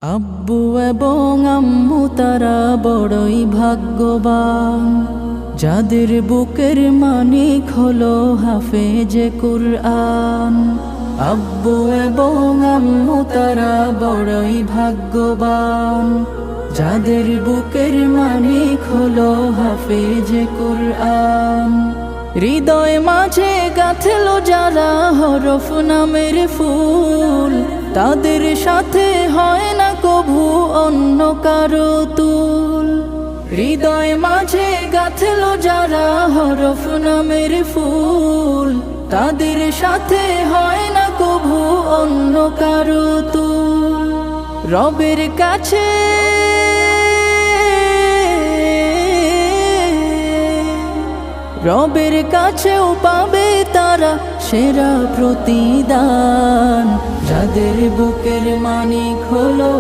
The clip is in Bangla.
আব্বু এবং আম্মু তারা বড়ই ভাগ্যবান, যাদের বুকের মানিক হলো হাফেজে কুরআন। আব্বু এবং আম্মু তারা বড়ই ভাগ্যবান, যাদের বুকের মানিক হলো হাফেজে কুরআন। হৃদয় মাঝে গাঁথলো যারা হরফ নামের ফুল, তাদের সাথে হয় না কভু অন্য কারো তুল। হৃদয় মাঝে গাঁথলো যারা হরফ নামের ফুল, তাদের সাথে হয় না কভু অন্য কারো তুল। রবের কাছে রবের কাছেও পাবে তারা সেরা প্রতিদান, যাদের বুকের মানিক হলো